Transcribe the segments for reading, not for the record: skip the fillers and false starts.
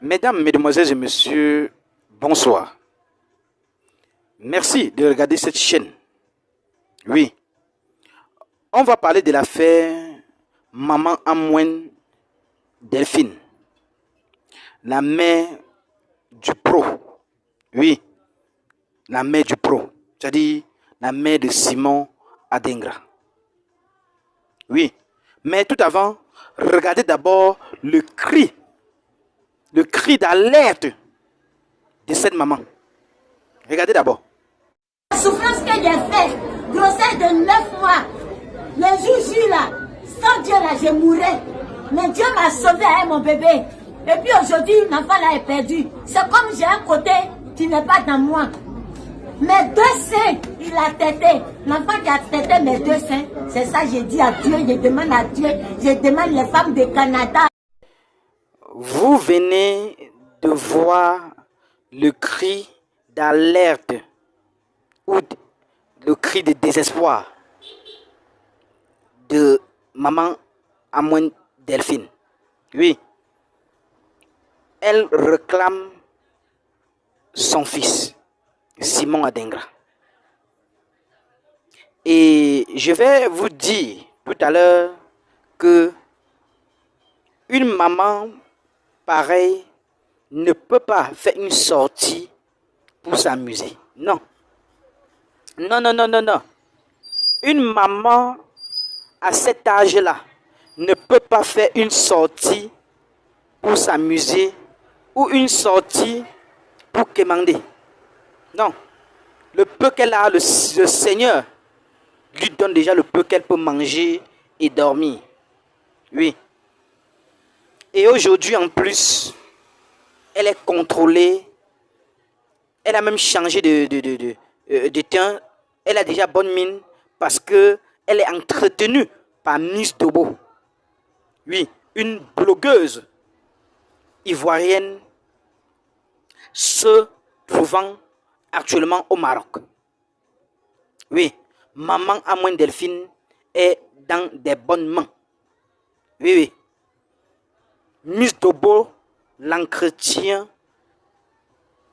Mesdames, Mesdemoiselles et Messieurs, bonsoir. Merci de regarder cette chaîne. Oui, on va parler de l'affaire Maman Amwen Delphine, la mère du pro. Oui, la mère du pro, c'est-à-dire la mère de Simon Adengra. Oui, mais tout avant, regardez d'abord le cri d'alerte de cette maman. Regardez d'abord. La souffrance que j'ai faite, grossesse de 9 mois, le jour là, sans Dieu là, je mourrais. Mais Dieu m'a sauvé avec mon bébé. Et puis aujourd'hui, l'enfant là est perdu. C'est comme j'ai un côté qui n'est pas dans moi. Mes deux seins, il a têté. L'enfant qui a têté mes deux seins, c'est ça que j'ai dit à Dieu, je demande à Dieu, je demande les femmes du Canada. Vous venez de voir le cri d'alerte ou le cri de désespoir de maman Amwen Delphine. Oui, elle réclame son fils, Simon Adengra. Et je vais vous dire tout à l'heure que une maman pareille ne peut pas faire une sortie pour s'amuser. Non. Non, non, non, non, non. Une maman à cet âge-là ne peut pas faire une sortie pour s'amuser ou une sortie pour quémander. Non. Le peu qu'elle a, le Seigneur lui donne déjà le peu qu'elle peut manger et dormir. Oui. Et aujourd'hui, en plus, elle est contrôlée. Elle a même changé de teint. Elle a déjà bonne mine parce que elle est entretenue par Miss Dobo. Oui, une blogueuse ivoirienne se trouvant actuellement au Maroc. Oui, maman Amwen Delphine est dans des bonnes mains. Oui, oui. Miss Dobo l'entretient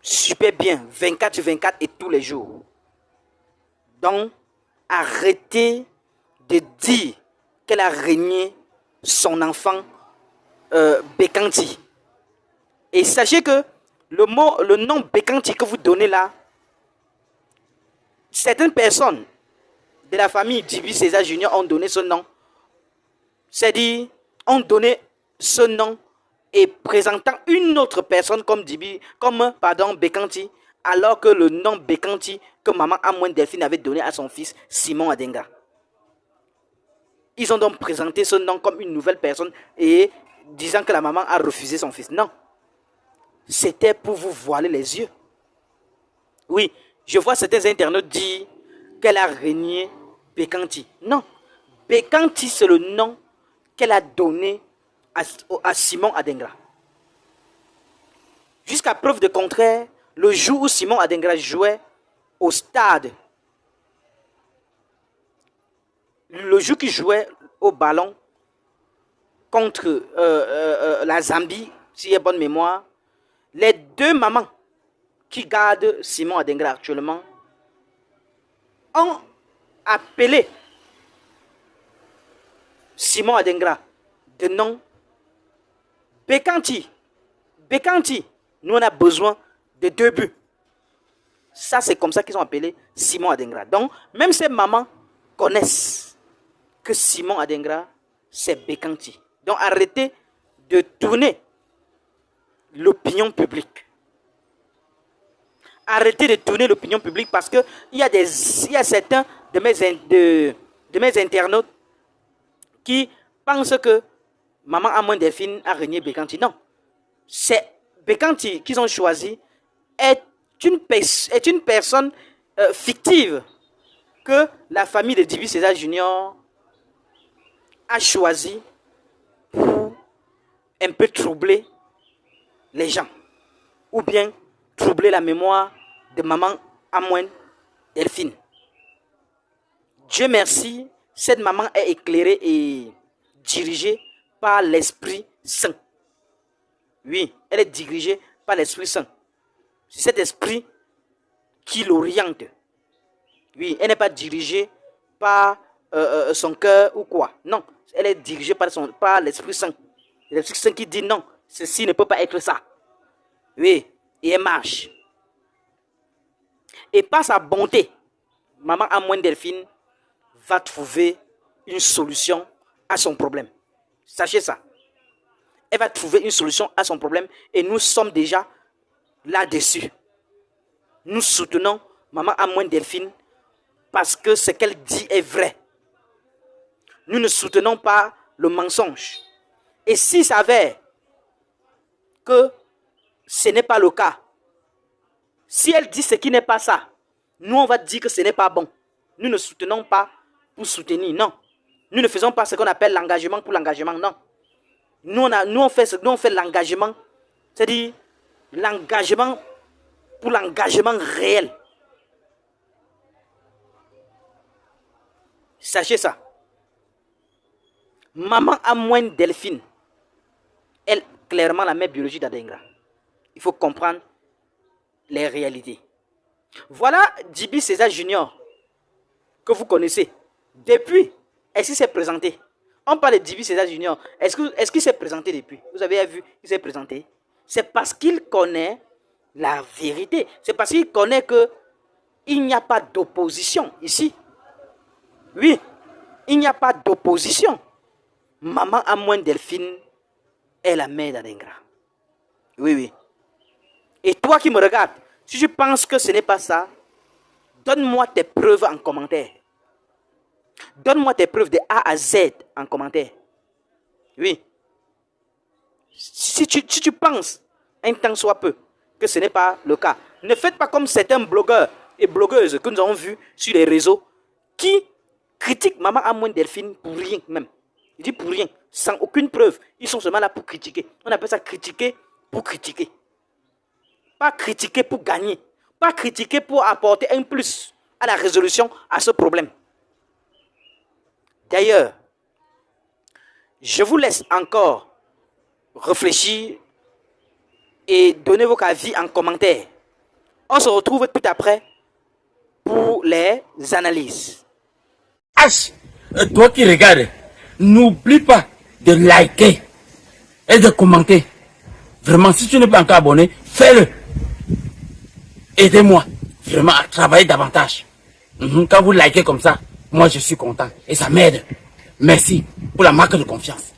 super bien, 24 sur 24 et tous les jours. Donc, arrêtez de dire qu'elle a régné son enfant Bekanti. Et sachez que le nom Bekanti que vous donnez là, certaines personnes de la famille Dibi César Junior ont donné ce nom. C'est-à-dire, ont donné ce nom et présentant une autre personne comme Bekanti, alors que le nom Bekanti que maman Amwen Delphine avait donné à son fils Simon Adenga. Ils ont donc présenté ce nom comme une nouvelle personne et disant que la maman a refusé son fils. Non. C'était pour vous voiler les yeux. Oui, je vois certains internautes dire qu'elle a régné Bekanti. Non. Bekanti, c'est le nom qu'elle a donné à Simon Adengra. Jusqu'à preuve de contraire, le jour où Simon Adengra jouait au stade, le jour qu'il jouait au ballon contre la Zambie, si j'ai bonne mémoire, les deux mamans qui gardent Simon Adengra actuellement ont appelé Simon Adengra de nom Bekanti. Bekanti, nous on a besoin de 2 buts. Ça, c'est comme ça qu'ils ont appelé Simon Adengra. Donc, même ces mamans connaissent que Simon Adengra, c'est Bekanti. Donc, arrêtez de tourner l'opinion publique. Arrêtez de tourner l'opinion publique parce qu'il y a certains de mes internautes qui pensent que maman Amwen Delphine a régné Bekanti. Non. C'est Bekanti qu'ils ont choisi est une personne fictive que la famille de Dibi César Junior a choisi pour un peu troubler les gens ou bien troubler la mémoire de maman Amwen Delphine. Dieu merci, cette maman est éclairée et dirigée par l'Esprit Saint. Oui, elle est dirigée par l'Esprit Saint. C'est cet esprit qui l'oriente. Oui, elle n'est pas dirigée par son cœur ou quoi. Non, elle est dirigée par l'Esprit Saint. L'Esprit Saint qui dit non, ceci ne peut pas être ça. Oui, et elle marche. Et par sa bonté, maman Amoine Delphine va trouver une solution à son problème. Sachez ça. Elle va trouver une solution à son problème et nous sommes déjà là-dessus. Nous soutenons maman Amoine Delphine parce que ce qu'elle dit est vrai. Nous ne soutenons pas le mensonge. Et s'il s'avère que ce n'est pas le cas, si elle dit ce qui n'est pas ça, nous on va dire que ce n'est pas bon. Nous ne soutenons pas pour soutenir, non. Nous ne faisons pas ce qu'on appelle l'engagement pour l'engagement, non. Nous on fait l'engagement, c'est-à-dire l'engagement pour l'engagement réel. Sachez ça. Maman Amoine Delphine, elle, clairement la mère biologique d'Adengra. Il faut comprendre les réalités. Voilà Djiby César Junior, que vous connaissez. Depuis, est-ce qu'il s'est présenté? On parle de Djiby César Junior. Est-ce qu'il s'est présenté depuis? Vous avez vu qu'il s'est présenté? C'est parce qu'il connaît la vérité. C'est parce qu'il connaît qu'il n'y a pas d'opposition ici. Oui, il n'y a pas d'opposition. Maman Amoine Delphine est la mère d'Adengra. Oui, oui. Et toi qui me regardes, si tu penses que ce n'est pas ça, donne-moi tes preuves en commentaire. Donne-moi tes preuves de A à Z en commentaire. Oui. Si tu penses, un temps soit peu, que ce n'est pas le cas, ne faites pas comme certains blogueurs et blogueuses que nous avons vus sur les réseaux qui critiquent maman Amoine Delphine pour rien même. Il dit pour rien, sans aucune preuve. Ils sont seulement là pour critiquer. On appelle ça critiquer pour critiquer. Pas critiquer pour gagner. Pas critiquer pour apporter un plus à la résolution à ce problème. D'ailleurs, je vous laisse encore réfléchir et donner vos avis en commentaire. On se retrouve tout après pour les analyses. H, toi qui regardes, n'oublie pas de liker et de commenter. Vraiment, si tu n'es pas encore abonné, fais-le. Aidez-moi vraiment à travailler davantage. Quand vous likez comme ça, moi je suis content et ça m'aide. Merci pour la marque de confiance.